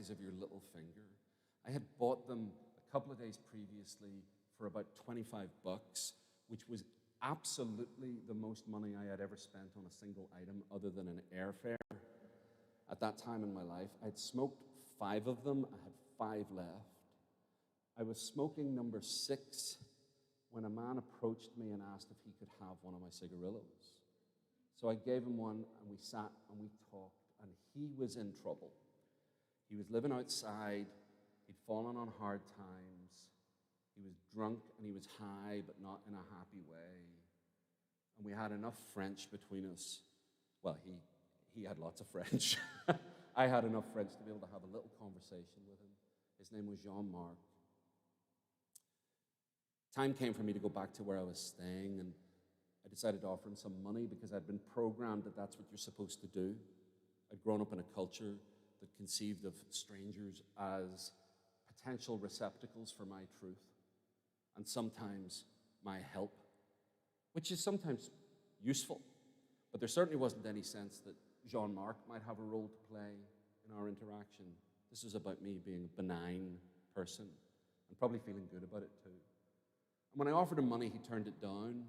size of your little finger. I had bought them a couple of days previously for about $25, which was absolutely the most money I had ever spent on a single item other than an airfare. At that time in my life, I'd smoked 5 of them. I had 5 left. I was smoking number 6 when a man approached me and asked if he could have one of my cigarillos. So I gave him one, and we sat and we talked, and he was in trouble. He was living outside. He'd fallen on hard times. He was drunk and he was high, but not in a happy way. And we had enough French between us. Well, he had lots of French. I had enough French to be able to have a little conversation with him. His name was Jean-Marc. Time came for me to go back to where I was staying, and I decided to offer him some money because I'd been programmed that that's what you're supposed to do. I'd grown up in a culture that conceived of strangers as potential receptacles for my truth and sometimes my help, which is sometimes useful. But there certainly wasn't any sense that Jean-Marc might have a role to play in our interaction. This was about me being a benign person and probably feeling good about it too. And when I offered him money, he turned it down.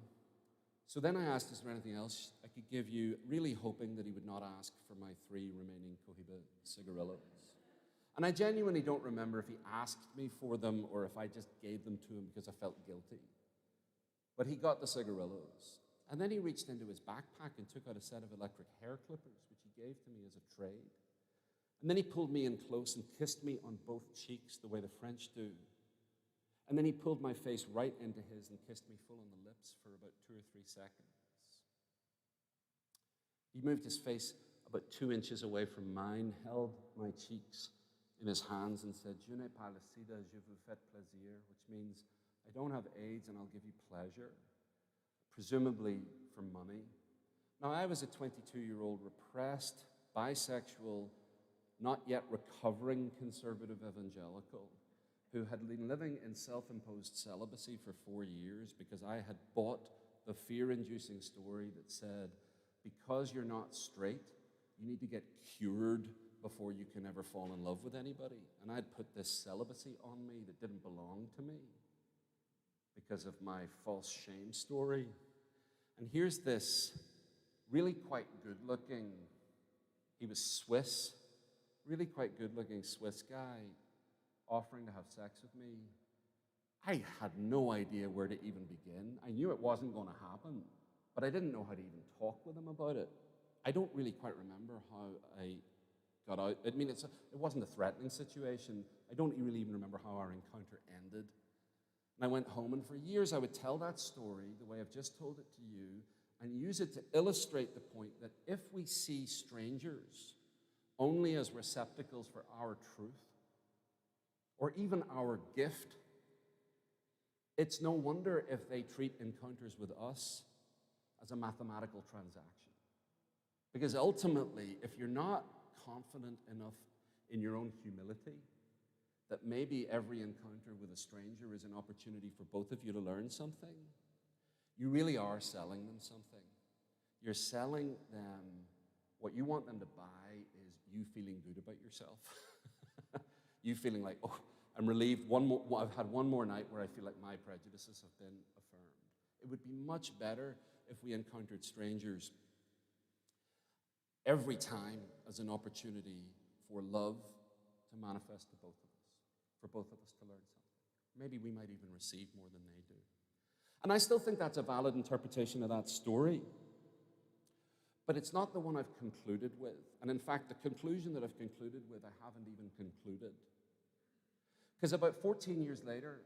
So then I asked, is there anything else I could give you, really hoping that he would not ask for my 3 remaining Cohiba cigarillos. And I genuinely don't remember if he asked me for them or if I just gave them to him because I felt guilty. But he got the cigarillos. And then he reached into his backpack and took out a set of electric hair clippers, which he gave to me as a trade. And then he pulled me in close and kissed me on both cheeks the way the French do. And then he pulled my face right into his and kissed me full on the lips for about 2 or 3 seconds. He moved his face about 2 inches away from mine, held my cheeks in his hands and said, "Je n'ai pas le sida, je vous fais plaisir," which means, I don't have AIDS and I'll give you pleasure, presumably for money. Now, I was a 22-year-old repressed, bisexual, not yet recovering conservative evangelical who had been living in self-imposed celibacy for 4 years because I had bought the fear-inducing story that said, because you're not straight, you need to get cured before you can ever fall in love with anybody. And I'd put this celibacy on me that didn't belong to me because of my false shame story. And here's this really quite good-looking, he was Swiss, really quite good-looking Swiss guy offering to have sex with me. I had no idea where to even begin. I knew it wasn't going to happen, but I didn't know how to even talk with him about it. I don't really quite remember how I got out. I mean, it wasn't a threatening situation. I don't really even remember how our encounter ended. And I went home, and for years I would tell that story the way I've just told it to you and use it to illustrate the point that if we see strangers only as receptacles for our truth, or even our gift, it's no wonder if they treat encounters with us as a mathematical transaction. Because ultimately, if you're not confident enough in your own humility that maybe every encounter with a stranger is an opportunity for both of you to learn something, you really are selling them something. You're selling them, what you want them to buy is you feeling good about yourself. You feeling like, oh, I'm relieved. I've had one more night where I feel like my prejudices have been affirmed. It would be much better if we encountered strangers every time as an opportunity for love to manifest to both of us, for both of us to learn something. Maybe we might even receive more than they do. And I still think that's a valid interpretation of that story. But it's not the one I've concluded with. And in fact, the conclusion that I've concluded with, I haven't even concluded. Because about 14 years later,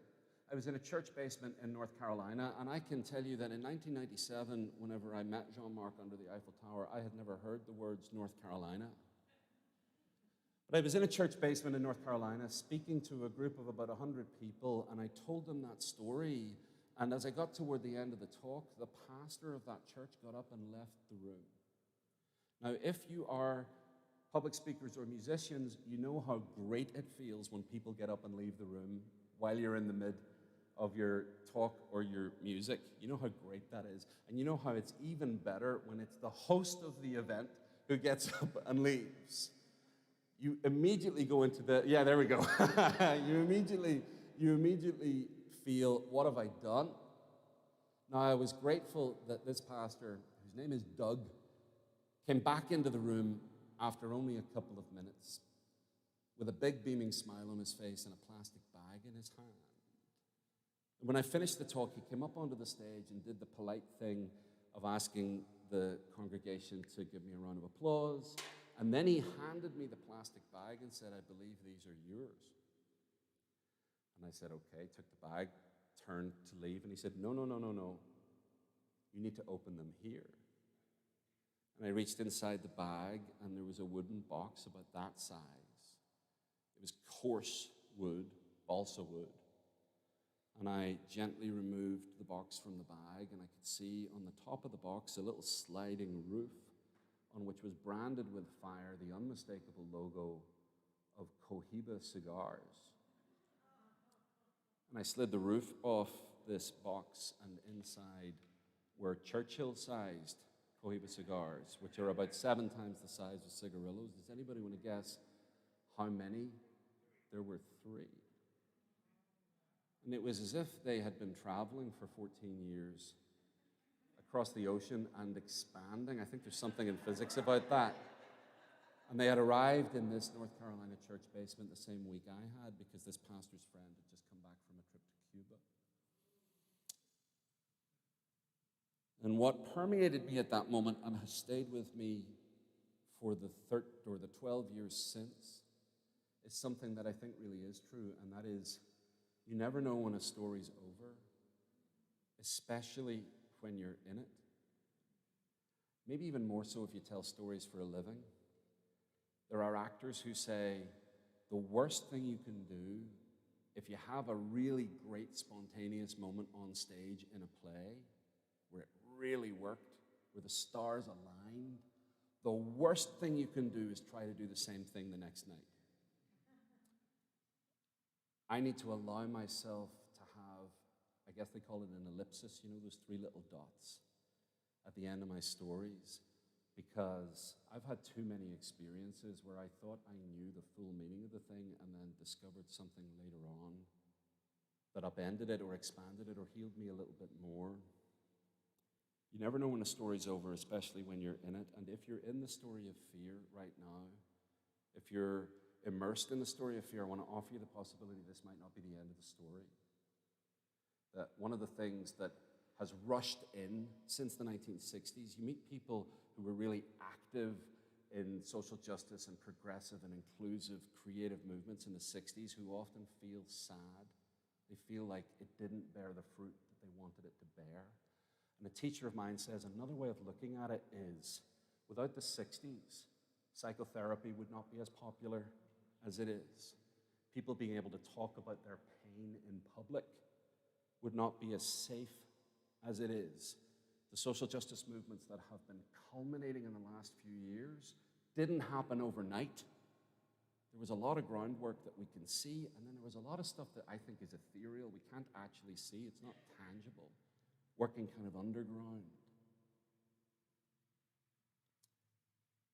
I was in a church basement in North Carolina, and I can tell you that in 1997, whenever I met Jean-Marc under the Eiffel Tower, I had never heard the words North Carolina. But I was in a church basement in North Carolina speaking to a group of about 100 people, and I told them that story. And as I got toward the end of the talk, the pastor of that church got up and left the room. Now, if you are public speakers or musicians, you know how great it feels when people get up and leave the room while you're in the mid of your talk or your music. You know how great that is. And you know how it's even better when it's the host of the event who gets up and leaves. you immediately go into the, yeah, there we go. you immediately feel, what have I done? Now, I was grateful that this pastor, whose name is Doug, came back into the room after only a couple of minutes with a big beaming smile on his face and a plastic bag in his hand. And when I finished the talk, he came up onto the stage and did the polite thing of asking the congregation to give me a round of applause. And then he handed me the plastic bag and said, I believe these are yours. And I said, okay, took the bag, turned to leave, and he said, no. You need to open them here. And I reached inside the bag, and there was a wooden box about that size. It was coarse wood, balsa wood. And I gently removed the box from the bag, and I could see on the top of the box a little sliding roof on which was branded with fire the unmistakable logo of Cohiba cigars. And I slid the roof off this box, and inside were Churchill-sized Cohiba cigars, which are about 7 times the size of cigarillos. Does anybody want to guess how many? There were 3. And it was as if they had been traveling for 14 years across the ocean and expanding. I think there's something in physics about that. And they had arrived in this North Carolina church basement the same week I had, because this pastor's friend had just come back from a trip to Cuba. And what permeated me at that moment and has stayed with me for the 12 years since is something that I think really is true, and that is, you never know when a story's over, especially when you're in it. Maybe even more so if you tell stories for a living. There are actors who say the worst thing you can do if you have a really great spontaneous moment on stage in a play where it really worked, where the stars aligned, the worst thing you can do is try to do the same thing the next night. I need to allow myself to have, I guess they call it an ellipsis, you know, those 3 little dots at the end of my stories, because I've had too many experiences where I thought I knew the full meaning of the thing and then discovered something later on that upended it or expanded it or healed me a little bit more. You never know when a story's over, especially when you're in it. And if you're in the story of fear right now, if you're immersed in the story of fear, I want to offer you the possibility this might not be the end of the story. That one of the things that has rushed in since the 1960s, you meet people who were really active in social justice and progressive and inclusive creative movements in the 60s who often feel sad. They feel like it didn't bear the fruit that they wanted it to bear. And a teacher of mine says another way of looking at it is, without the 60s, psychotherapy would not be as popular as it is. People being able to talk about their pain in public would not be as safe as it is. The social justice movements that have been culminating in the last few years didn't happen overnight. There was a lot of groundwork that we can see, and then there was a lot of stuff that I think is ethereal. We can't actually see. It's not tangible, working kind of underground.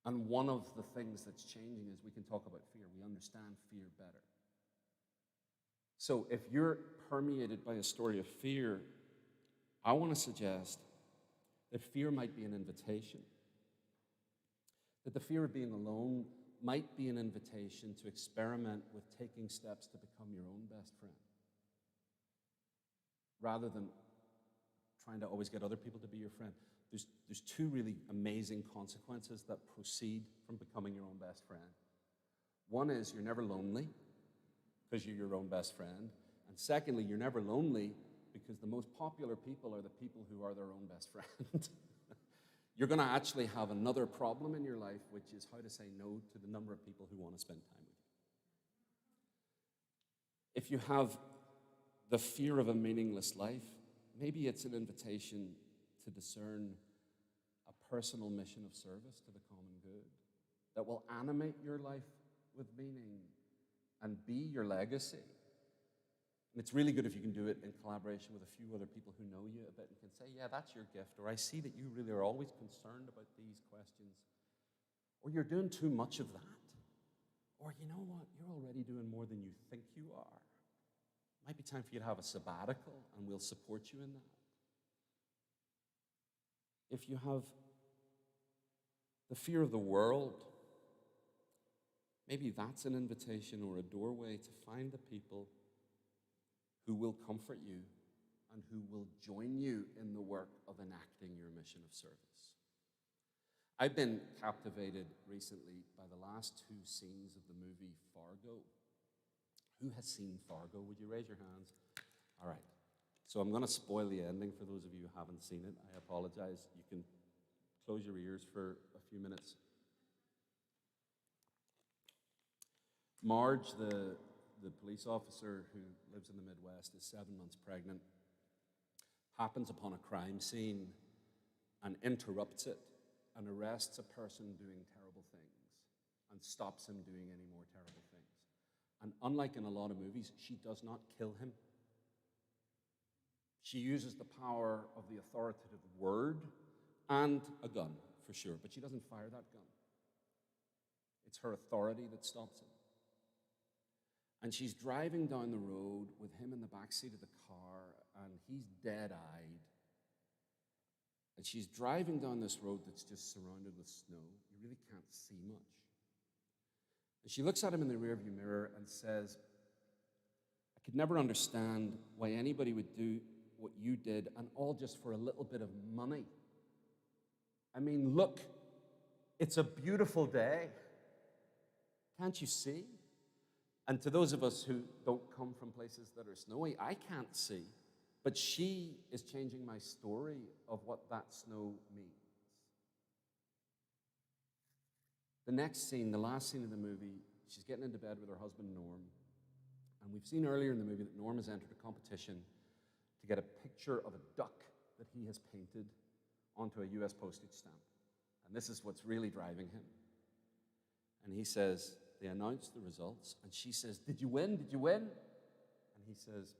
And one of the things that's changing is we can talk about fear. We understand fear better. So if you're permeated by a story of fear, I want to suggest that fear might be an invitation. That the fear of being alone might be an invitation to experiment with taking steps to become your own best friend, rather than trying to always get other people to be your friend. There's 2 really amazing consequences that proceed from becoming your own best friend. One is you're never lonely because you're your own best friend. And secondly, you're never lonely because the most popular people are the people who are their own best friend. You're going to actually have another problem in your life, which is how to say no to the number of people who want to spend time with you. If you have the fear of a meaningless life, maybe it's an invitation to discern a personal mission of service to the common good that will animate your life with meaning and be your legacy. And it's really good if you can do it in collaboration with a few other people who know you a bit and can say, yeah, that's your gift, or I see that you really are always concerned about these questions, or you're doing too much of that, Or you know what? You're already doing more than you think you are. Might be time for you to have a sabbatical, and we'll support you in that. If you have the fear of the world, maybe that's an invitation or a doorway to find the people who will comfort you and who will join you in the work of enacting your mission of service. I've been captivated recently by the last two scenes of the movie Fargo. Who has seen Fargo? Would you raise your hands? All right. So I'm going to spoil the ending for those of you who haven't seen it. I apologize. You can close your ears for a few minutes. Marge, the police officer who lives in the Midwest, is 7 months pregnant, happens upon a crime scene and interrupts it and arrests a person doing terrible things and stops him doing any more terrible things. And unlike in a lot of movies, she does not kill him. She uses the power of the authoritative word and a gun, for sure, but she doesn't fire that gun. It's her authority that stops him. And she's driving down the road with him in the backseat of the car, and he's dead-eyed. And she's driving down this road that's just surrounded with snow. You really can't see much. And she looks at him in the rearview mirror and says, I could never understand why anybody would do what you did, and all just for a little bit of money. I mean, look, it's a beautiful day. Can't you see? And to those of us who don't come from places that are snowy, I can't see. But she is changing my story of what that snow means. The next scene, the last scene of the movie, she's getting into bed with her husband, Norm. And we've seen earlier in the movie that Norm has entered a competition to get a picture of a duck that he has painted onto a U.S. postage stamp. And this is what's really driving him. And he says, they announce the results, and she says, did you win? Did you win? And he says,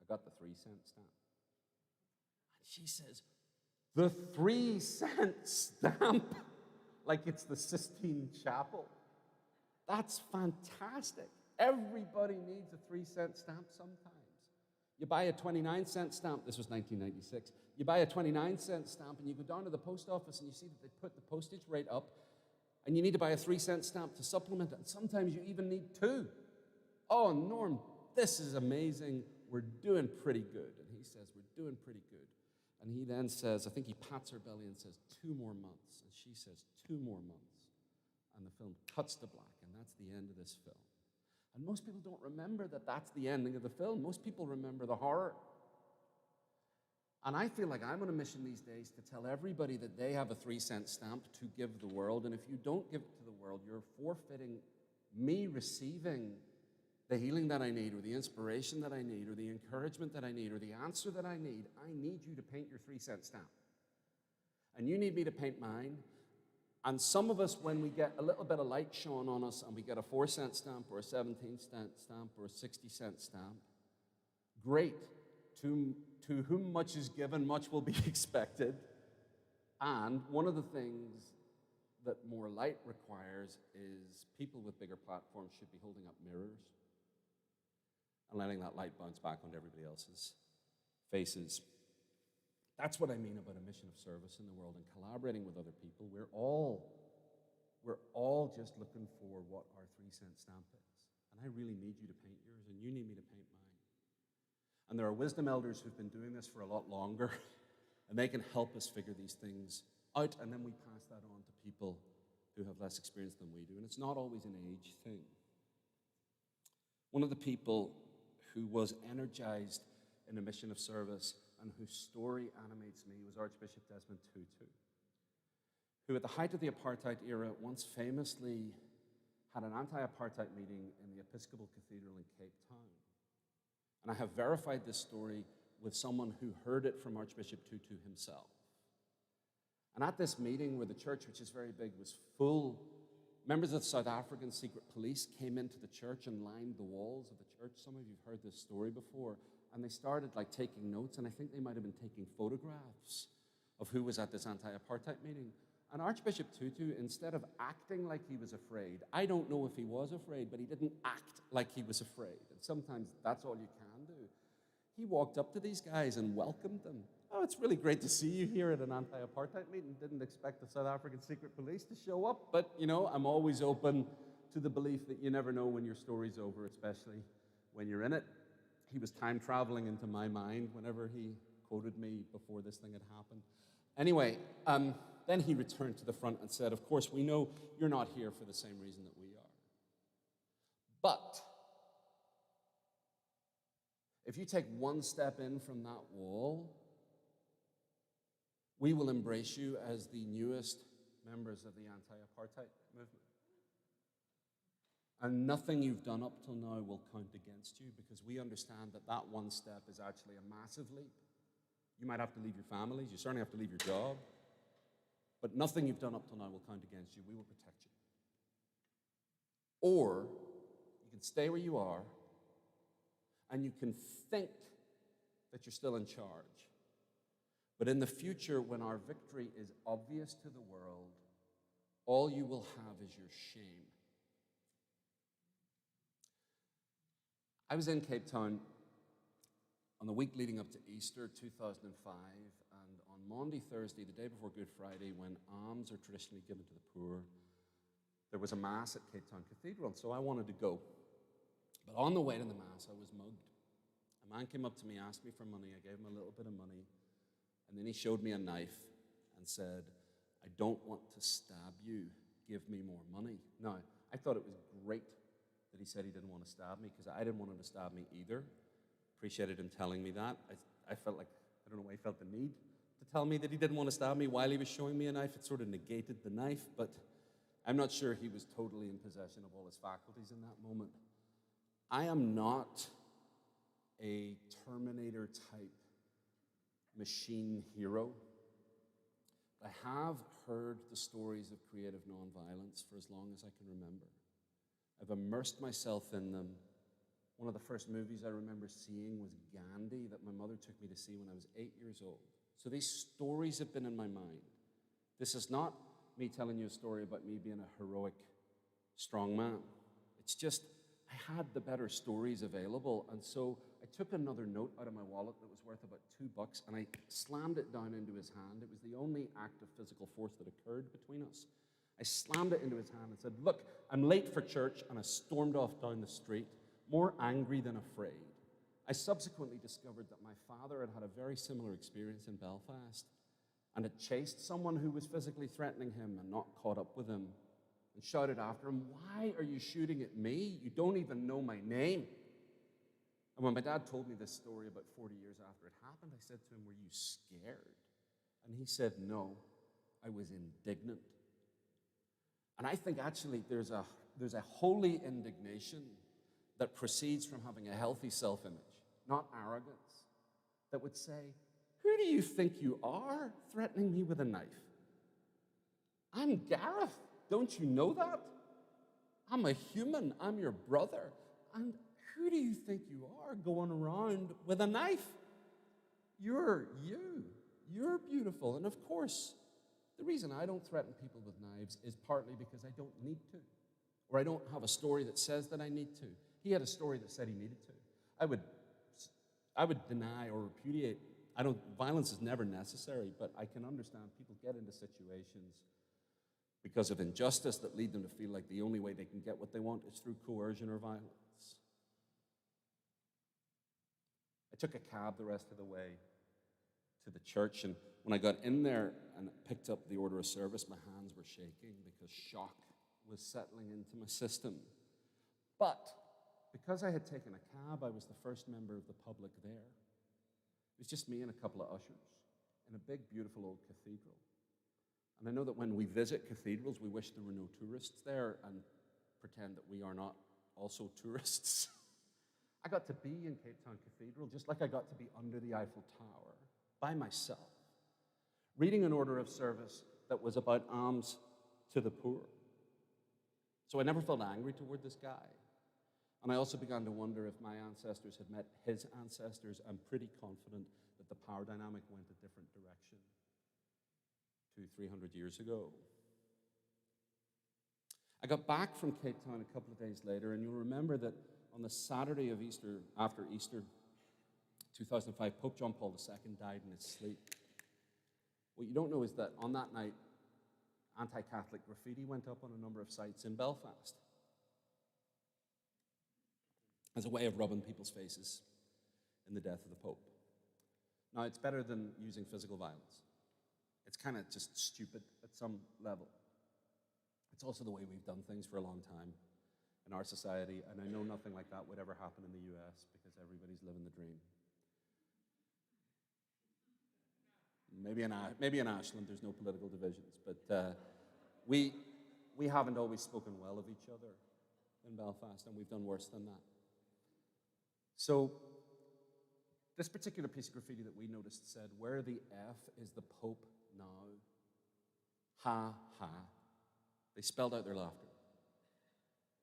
I got the 3-cent stamp. And she says, the 3-cent stamp? Like it's the Sistine Chapel. That's fantastic. Everybody needs a 3-cent stamp sometimes. You buy a 29-cent stamp. This was 1996. You buy a 29-cent stamp, and you go down to the post office, and you see that they put the postage rate up, and you need to buy a 3-cent stamp to supplement it. And sometimes you even need 2. Oh, Norm, this is amazing. We're doing pretty good. And he says, we're doing pretty good. And he then says, I think he pats her belly and says, 2 more months. And she says, 2 more months. And the film cuts to black, and that's the end of this film. And most people don't remember that that's the ending of the film. Most people remember the horror. And I feel like I'm on a mission these days to tell everybody that they have a 3-cent stamp to give the world. And if you don't give it to the world, you're forfeiting me receiving the healing that I need, or the inspiration that I need, or the encouragement that I need, or the answer that I need. I need you to paint your 3-cent stamp. And you need me to paint mine. And some of us, when we get a little bit of light shone on us and we get a 4-cent stamp or a 17-cent stamp or a 60-cent stamp, great. To whom much is given, much will be expected. And one of the things that more light requires is people with bigger platforms should be holding up mirrors and letting that light bounce back onto everybody else's faces. That's what I mean about a mission of service in the world and collaborating with other people. We're all just looking for what our 3-cent stamp is. And I really need you to paint yours, and you need me to paint mine. And there are wisdom elders who've been doing this for a lot longer, and they can help us figure these things out, and then we pass that on to people who have less experience than we do. And it's not always an age thing. One of the people who was energized in a mission of service and whose story animates me was Archbishop Desmond Tutu, who at the height of the apartheid era once famously had an anti-apartheid meeting in the Episcopal Cathedral in Cape Town. And I have verified this story with someone who heard it from Archbishop Tutu himself. And at this meeting where the church, which is very big, was full, members of the South African secret police came into the church and lined the walls of the church. Some of you have heard this story before. And they started taking notes, and I think they might have been taking photographs of who was at this anti-apartheid meeting. And Archbishop Tutu, instead of acting like he was afraid, I don't know if he was afraid, but he didn't act like he was afraid. And sometimes that's all you can do. He walked up to these guys and welcomed them. Oh, it's really great to see you here at an anti-apartheid meeting. Didn't expect the South African secret police to show up, but, I'm always open to the belief that you never know when your story's over, especially when you're in it. He was time traveling into my mind whenever he quoted me before this thing had happened. Anyway, then he returned to the front and said, of course, we know you're not here for the same reason that we are. But if you take one step in from that wall, we will embrace you as the newest members of the anti-apartheid movement. And nothing you've done up till now will count against you, because we understand that that one step is actually a massive leap. You might have to leave your families, you certainly have to leave your job, but nothing you've done up till now will count against you. We will protect you. Or you can stay where you are, and you can think that you're still in charge. But in the future, when our victory is obvious to the world, all you will have is your shame. I was in Cape Town on the week leading up to Easter 2005, and on Maundy Thursday, the day before Good Friday, when alms are traditionally given to the poor, there was a Mass at Cape Town Cathedral, and so I wanted to go. But on the way to the Mass, I was mugged. A man came up to me, asked me for money. I gave him a little bit of money, and then he showed me a knife and said, I don't want to stab you. Give me more money. Now, I thought it was great that he said he didn't want to stab me, because I didn't want him to stab me either. Appreciated him telling me that. I felt like, I don't know why he felt the need to tell me that he didn't want to stab me while he was showing me a knife. It sort of negated the knife, but I'm not sure he was totally in possession of all his faculties in that moment. I am not a Terminator-type machine hero. I have heard the stories of creative nonviolence for as long as I can remember. I've immersed myself in them. One of the first movies I remember seeing was Gandhi, that my mother took me to see when I was 8 years old. So these stories have been in my mind. This is not me telling you a story about me being a heroic, strong man. It's just, I had the better stories available, and so I took another note out of my wallet that was worth about $2, and I slammed it down into his hand. It was the only act of physical force that occurred between us. I slammed it into his hand and said, look, I'm late for church, and I stormed off down the street, more angry than afraid. I subsequently discovered that my father had had a very similar experience in Belfast and had chased someone who was physically threatening him and not caught up with him, and shouted after him, why are you shooting at me? You don't even know my name. And when my dad told me this story about 40 years after it happened, I said to him, were you scared? And he said, no, I was indignant. And I think actually there's a holy indignation that proceeds from having a healthy self-image, not arrogance, that would say, who do you think you are threatening me with a knife? I'm Garreth. Don't you know that? I'm a human. I'm your brother. And who do you think you are going around with a knife? You're you. You're beautiful. And of course, the reason I don't threaten people with knives is partly because I don't need to, or I don't have a story that says that I need to. He had a story that said he needed to. I would deny or repudiate. Violence is never necessary, but I can understand people get into situations because of injustice that lead them to feel like the only way they can get what they want is through coercion or violence. I took a cab the rest of the way to the church, and when I got in there and picked up the order of service, my hands were shaking because shock was settling into my system. But because I had taken a cab, I was the first member of the public there. It was just me and a couple of ushers in a big, beautiful old cathedral. And I know that when we visit cathedrals, we wish there were no tourists there and pretend that we are not also tourists. I got to be in Cape Town Cathedral just like I got to be under the Eiffel Tower by myself, reading an order of service that was about alms to the poor. So I never felt angry toward this guy. And I also began to wonder if my ancestors had met his ancestors. I'm pretty confident that the power dynamic went a different direction 200-300 years ago. I got back from Cape Town a couple of days later, and you'll remember that on the Saturday of Easter, after Easter 2005, Pope John Paul II died in his sleep. What you don't know is that on that night, anti-Catholic graffiti went up on a number of sites in Belfast as a way of rubbing people's faces in the death of the Pope. Now, it's better than using physical violence. It's kind of just stupid at some level. It's also the way we've done things for a long time in our society, and I know nothing like that would ever happen in the US because everybody's living the dream. Maybe in Ashland there's no political divisions, but we haven't always spoken well of each other in Belfast, and we've done worse than that. So this particular piece of graffiti that we noticed said, "Where the F is the Pope now? Ha, ha." They spelled out their laughter.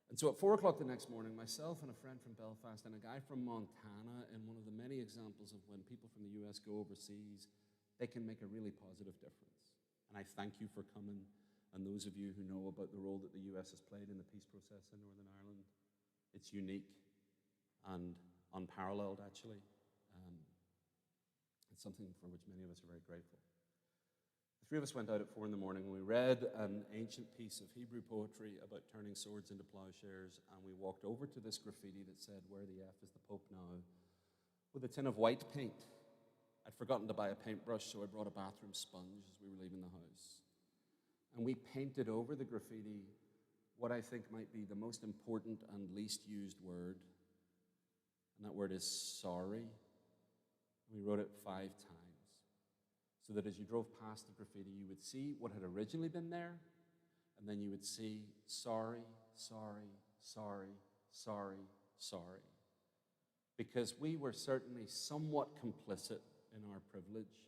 And so at 4 o'clock the next morning, myself and a friend from Belfast and a guy from Montana, in one of the many examples of when people from the US go overseas, they can make a really positive difference. And I thank you for coming, and those of you who know about the role that the US has played in the peace process in Northern Ireland. It's unique and unparalleled, actually. It's something for which many of us are very grateful. The three of us went out at 4 in the morning, and we read an ancient piece of Hebrew poetry about turning swords into plowshares, and we walked over to this graffiti that said, "Where the F is the Pope now?" with a tin of white paint. I'd forgotten to buy a paintbrush, so I brought a bathroom sponge as we were leaving the house. And we painted over the graffiti what I think might be the most important and least used word, and that word is sorry. We wrote it 5 times, so that as you drove past the graffiti, you would see what had originally been there, and then you would see sorry, sorry, sorry, sorry, sorry. Because we were certainly somewhat complicit in our privilege,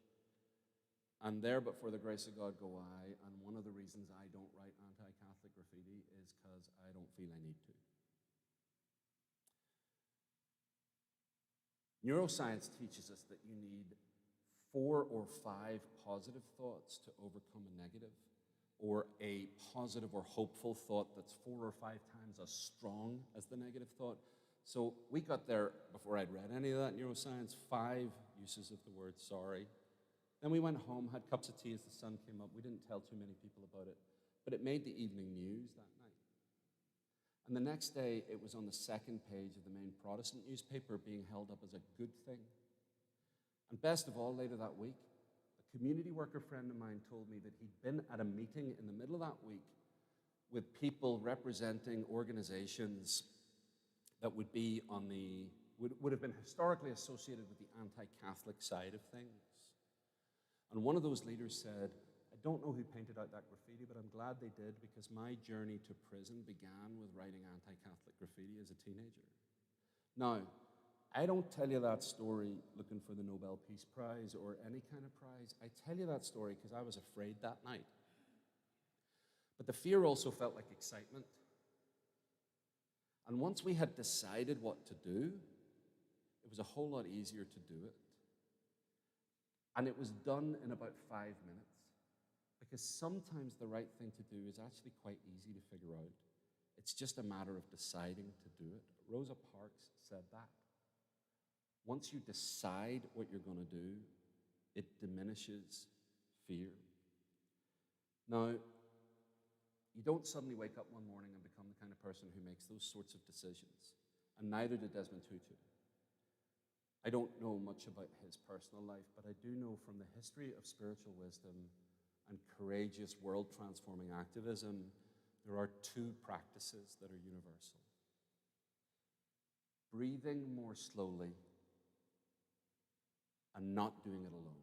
and there but for the grace of God go I, and one of the reasons I don't write anti-Catholic graffiti is because I don't feel I need to. Neuroscience teaches us that you need 4 or 5 positive thoughts to overcome a negative, or a positive or hopeful thought that's 4 or 5 times as strong as the negative thought. So we got there before I'd read any of that neuroscience, 5 uses of the word sorry. Then we went home, had cups of tea as the sun came up. We didn't tell too many people about it, but it made the evening news that night. And the next day, it was on the 2nd page of the main Protestant newspaper, being held up as a good thing. And best of all, later that week, a community worker friend of mine told me that he'd been at a meeting in the middle of that week with people representing organizations that would be on the, would have been historically associated with the anti-Catholic side of things. And one of those leaders said, "I don't know who painted out that graffiti, but I'm glad they did, because my journey to prison began with writing anti-Catholic graffiti as a teenager." Now, I don't tell you that story looking for the Nobel Peace Prize or any kind of prize. I tell you that story because I was afraid that night. But the fear also felt like excitement. And once we had decided what to do, it was a whole lot easier to do it. And it was done in about 5 minutes. Because sometimes the right thing to do is actually quite easy to figure out. It's just a matter of deciding to do it. Rosa Parks said that. Once you decide what you're going to do, it diminishes fear. Now, you don't suddenly wake up one morning and become the kind of person who makes those sorts of decisions. And neither did Desmond Tutu. I don't know much about his personal life, but I do know from the history of spiritual wisdom and courageous world-transforming activism, there are 2 practices that are universal. Breathing more slowly and not doing it alone.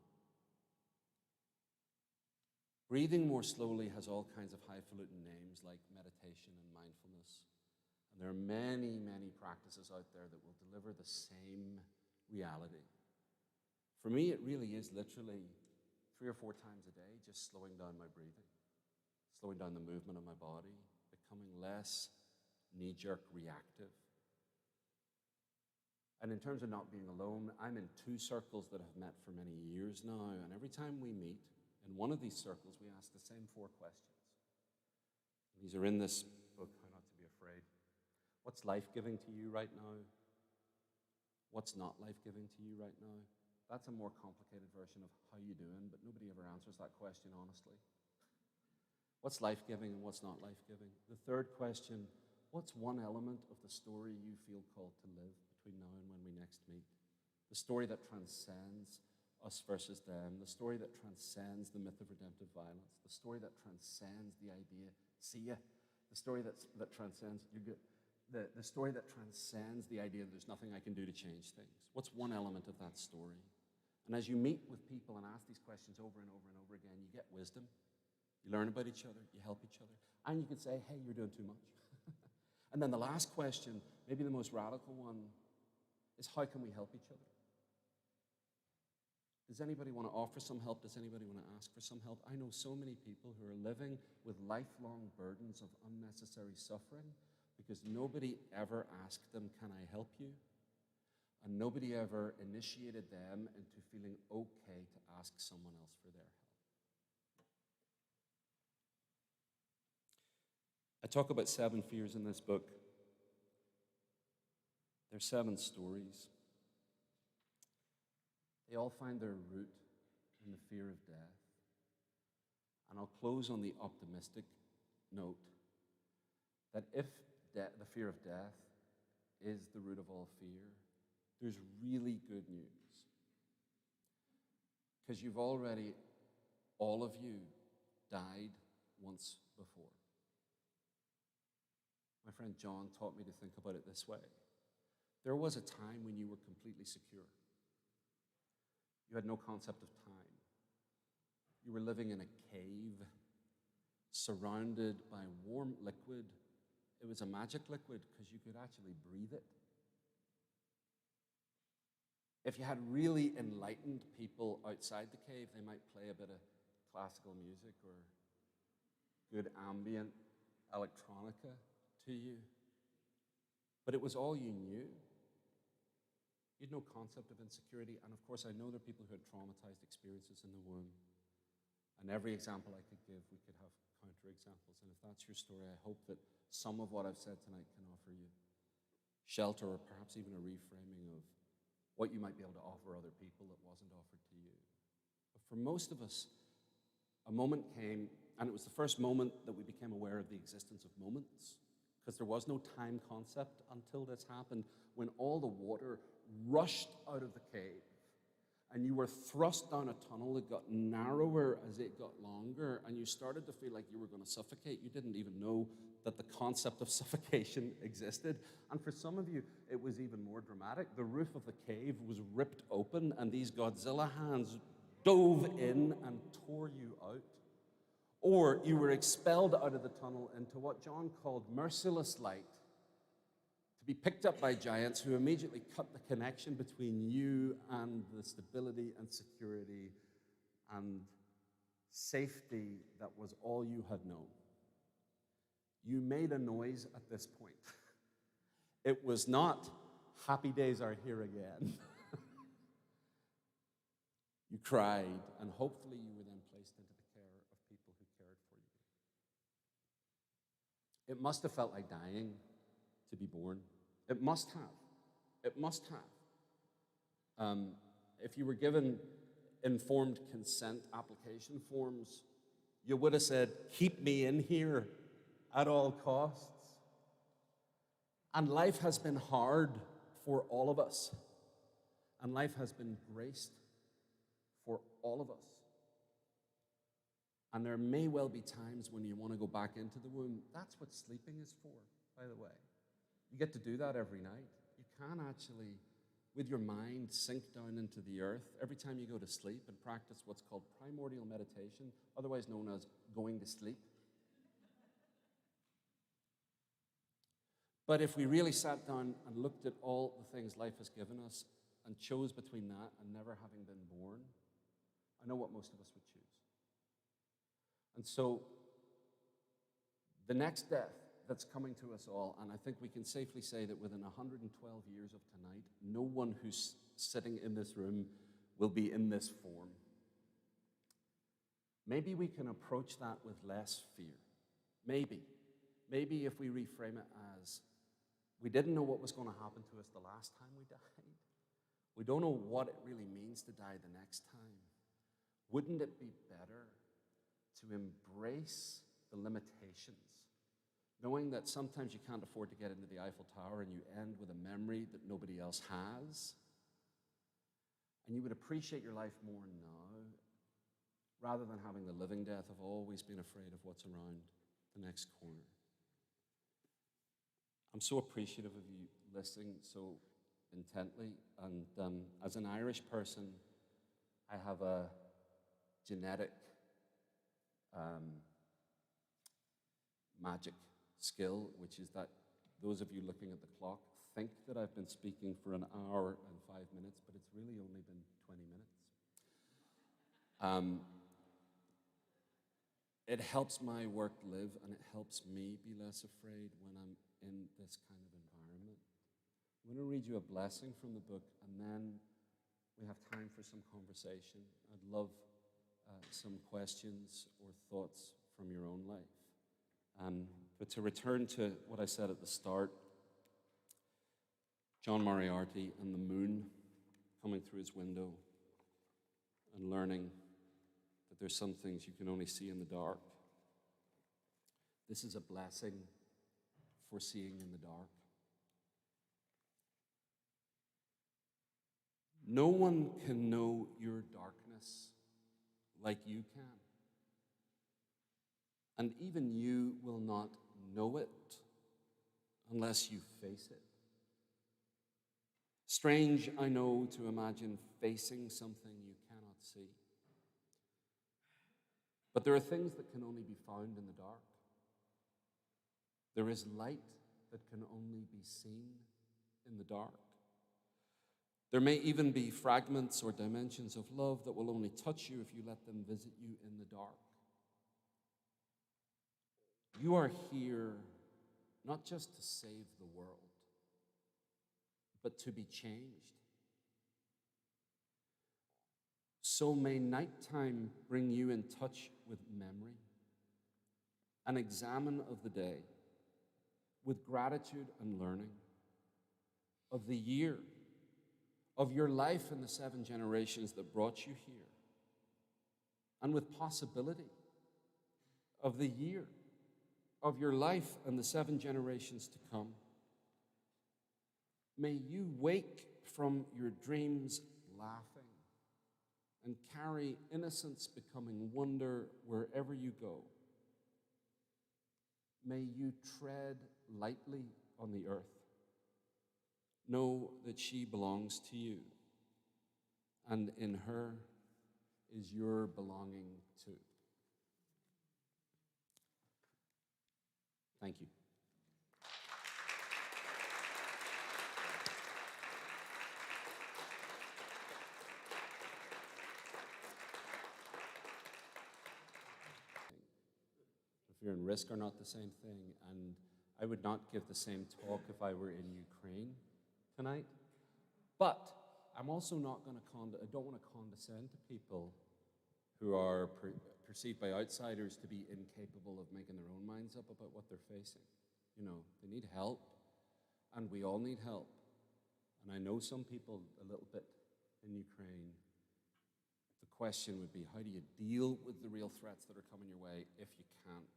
Breathing more slowly has all kinds of highfalutin names like meditation and mindfulness. And there are many, many practices out there that will deliver the same reality. For me, it really is literally 3 or 4 times a day, just slowing down my breathing, slowing down the movement of my body, becoming less knee-jerk reactive. And in terms of not being alone, I'm in 2 circles that have met for many years now, and every time we meet, in one of these circles, we ask the same 4 questions. These are in this book What's life-giving to you right now? What's not life-giving to you right now? That's a more complicated version of how you doing, but nobody ever answers that question honestly. What's life-giving and what's not life-giving? The third question, what's one element of the story you feel called to live between now and when we next meet? The story that transcends us versus them, the story that transcends the myth of redemptive violence, the story that transcends the idea, see ya, the story that transcends, you're good. The story that transcends the idea that there's nothing I can do to change things. What's one element of that story? And as you meet with people and ask these questions over and over and over again, you get wisdom. You learn about each other, you help each other. And you can say, hey, you're doing too much. And then the last question, maybe the most radical one, is how can we help each other? Does anybody want to offer some help? Does anybody want to ask for some help? I know so many people who are living with lifelong burdens of unnecessary suffering because nobody ever asked them, can I help you? And nobody ever initiated them into feeling okay to ask someone else for their help. I talk about 7 fears in this book. There's 7 stories. They all find their root in the fear of death. And I'll close on the optimistic note that if the fear of death is the root of all fear, there's really good news. Because you've already, all of you, died once before. My friend John taught me to think about it this way. There was a time when you were completely secure. You had no concept of time. You were living in a cave, surrounded by warm liquid. It was a magic liquid because you could actually breathe it. If you had really enlightened people outside the cave, they might play a bit of classical music or good ambient electronica to you. But it was all you knew. You had no concept of insecurity. And of course, I know there are people who had traumatized experiences in the womb. And every example I could give, we could have counterexamples. And if that's your story, I hope that some of what I've said tonight can offer you shelter or perhaps even a reframing of what you might be able to offer other people that wasn't offered to you. But for most of us, a moment came, and it was the first moment that we became aware of the existence of moments, because there was no time concept until this happened, when all the water rushed out of the cave, and you were thrust down a tunnel that got narrower as it got longer, and you started to feel like you were going to suffocate. You didn't even know that the concept of suffocation existed. And for some of you, it was even more dramatic. The roof of the cave was ripped open, and these Godzilla hands dove in and tore you out. Or you were expelled out of the tunnel into what John called merciless light, to be picked up by giants who immediately cut the connection between you and the stability and security and safety that was all you had known. You made a noise at this point. It was not, happy days are here again. You cried, and hopefully you were then placed into the care of people who cared for you. It must have felt like dying to be born. It must have. It must have. If you were given informed consent application forms, you would have said, keep me in here at all costs. And life has been hard for all of us. And life has been graced for all of us. And there may well be times when you want to go back into the womb. That's what sleeping is for, by the way. You get to do that every night. You can actually, with your mind, sink down into the earth every time you go to sleep and practice what's called primordial meditation, otherwise known as going to sleep. But if we really sat down and looked at all the things life has given us and chose between that and never having been born, I know what most of us would choose. And so, the next death that's coming to us all, and I think we can safely say that within 112 years of tonight, no one who's sitting in this room will be in this form. Maybe we can approach that with less fear. Maybe if we reframe it as, We didn't know what was going to happen to us the last time we died. We don't know what it really means to die the next time. Wouldn't it be better to embrace the limitations, knowing that sometimes you can't afford to get into the Eiffel Tower and you end with a memory that nobody else has, and you would appreciate your life more now, rather than having the living death of always being afraid of what's around the next corner. I'm so appreciative of you listening so intently, and as an Irish person, I have a genetic magic skill, which is that those of you looking at the clock think that I've been speaking for an hour and 5 minutes, but it's really only been 20 minutes. It helps my work live, and it helps me be less afraid when I'm in this kind of environment. I'm going to read you a blessing from the book, and then we have time for some conversation. I'd love some questions or thoughts from your own life. But to return to what I said at the start, John Moriarty and the moon coming through his window and learning that there's some things you can only see in the dark. This is a blessing for seeing in the dark. No one can know your darkness like you can. And even you will not know it unless you face it. Strange, I know, to imagine facing something you cannot see. But there are things that can only be found in the dark. There is light that can only be seen in the dark. There may even be fragments or dimensions of love that will only touch you if you let them visit you in the dark. You are here not just to save the world, but to be changed. So may nighttime bring you in touch with memory, an examine of the day, with gratitude and learning, of the year, of your life and the 7 generations that brought you here, and with possibility of the year, of your life and the 7 generations to come. May you wake from your dreams laughing and carry innocence becoming wonder wherever you go. May you tread lightly on the earth. Know that she belongs to you, and in her is your belonging too. Thank you. Fear and risk are not the same thing, and I would not give the same talk if I were in Ukraine tonight. But I'm also not going to I don't want to condescend to people who are perceived by outsiders to be incapable of making their own minds up about what they're facing. You know, they need help, and we all need help. And I know some people a little bit in Ukraine. The question would be, how do you deal with the real threats that are coming your way if you can't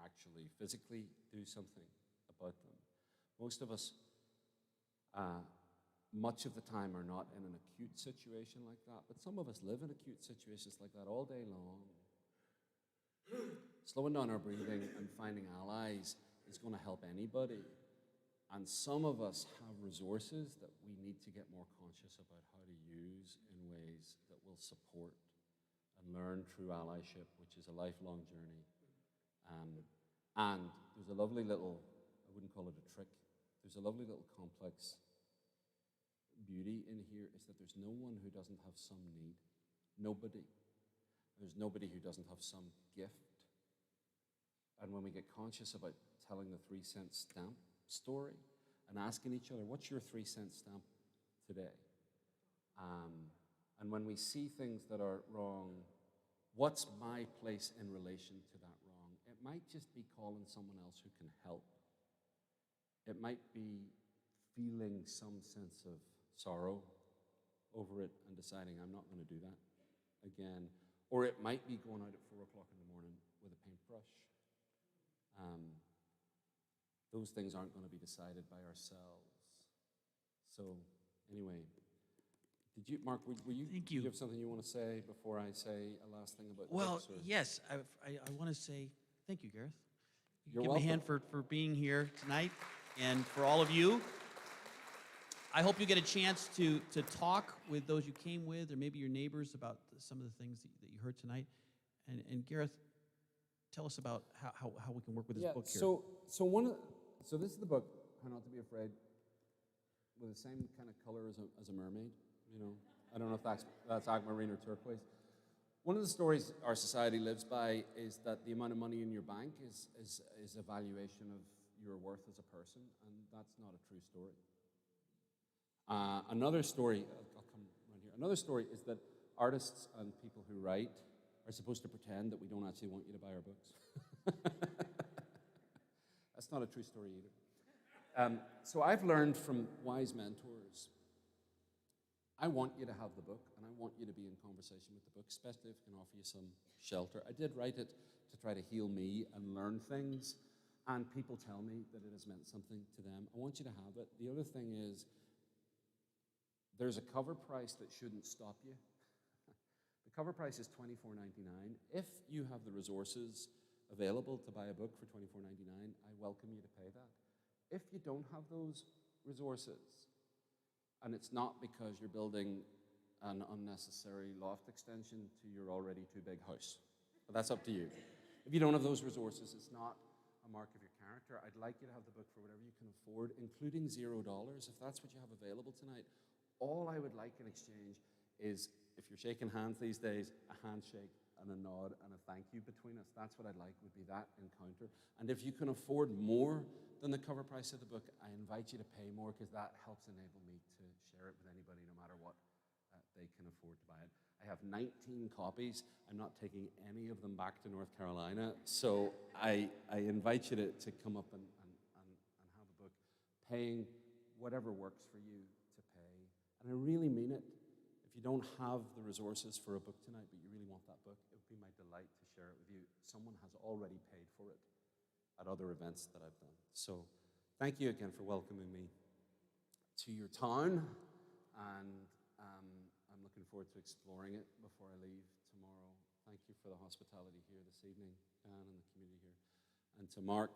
actually physically do something about them? Most of us, much of the time, are not in an acute situation like that, but some of us live in acute situations like that all day long. Slowing down our breathing and finding allies is going to help anybody. And some of us have resources that we need to get more conscious about how to use in ways that will support and learn true allyship, which is a lifelong journey. And there's a lovely little, I wouldn't call it a trick, there's a lovely little complex beauty in here, is that there's no one who doesn't have some need. Nobody. There's nobody who doesn't have some gift. And when we get conscious about telling the 3-cent stamp story and asking each other, what's your 3-cent stamp today? And when we see things that are wrong, what's my place in relation to that wrong? It might just be calling someone else who can help. It might be feeling some sense of sorrow over it and deciding I'm not going to do that again. Or it might be going out at 4 o'clock in the morning with a paintbrush. Those things aren't going to be decided by ourselves. So, anyway, Mark, were you? Thank Do you. you have something you want to say before I say a last thing about Well, books? Or? yes, I want to say thank you, Garreth. You're Give welcome. me a hand for being here tonight, and for all of you. I hope you get a chance to talk with those you came with, or maybe your neighbors, about some of the things that you heard tonight. And Garreth, tell us about how we can work with this book here. So this is the book, How Not to Be Afraid, with the same kind of color as a mermaid. You know, I don't know if that's aquamarine or turquoise. One of the stories our society lives by is that the amount of money in your bank is a valuation of your worth as a person, and that's not a true story. Another story, I'll come around here. Another story is that artists and people who write are supposed to pretend that we don't actually want you to buy our books. That's not a true story either. So I've learned from wise mentors, I want you to have the book, and I want you to be in conversation with the book, especially if it can offer you some shelter. I did write it to try to heal me and learn things, and people tell me that it has meant something to them. I want you to have it. The other thing is, there's a cover price that shouldn't stop you. The cover price is $24.99. If you have the resources available to buy a book for $24.99, I welcome you to pay that. If you don't have those resources, and it's not because you're building an unnecessary loft extension to your already too big house, but that's up to you. If you don't have those resources, it's not a mark of your character. I'd like you to have the book for whatever you can afford, including $0, if that's what you have available tonight. All I would like in exchange is, if you're shaking hands these days, a handshake and a nod and a thank you between us. That's what I'd like, would be that encounter. And if you can afford more than the cover price of the book, I invite you to pay more, because that helps enable me to share it with anybody, no matter what they can afford to buy it. I have 19 copies. I'm not taking any of them back to North Carolina. So I invite you to come up and have a book, paying whatever works for you to pay. And I really mean it. If you don't have the resources for a book tonight, but you really want that book, it would be my delight to share it with you. Someone has already paid for it at other events that I've done. So thank you again for welcoming me to your town, and I'm looking forward to exploring it before I leave tomorrow. Thank you for the hospitality here this evening, Dan, and the community here. And to Mark,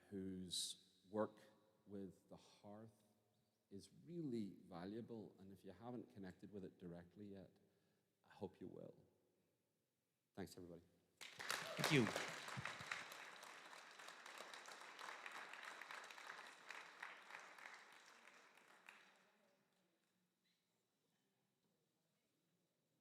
whose work with the Hearth is really valuable, and if you haven't connected with it directly yet, I hope you will. Thanks, everybody. Thank you.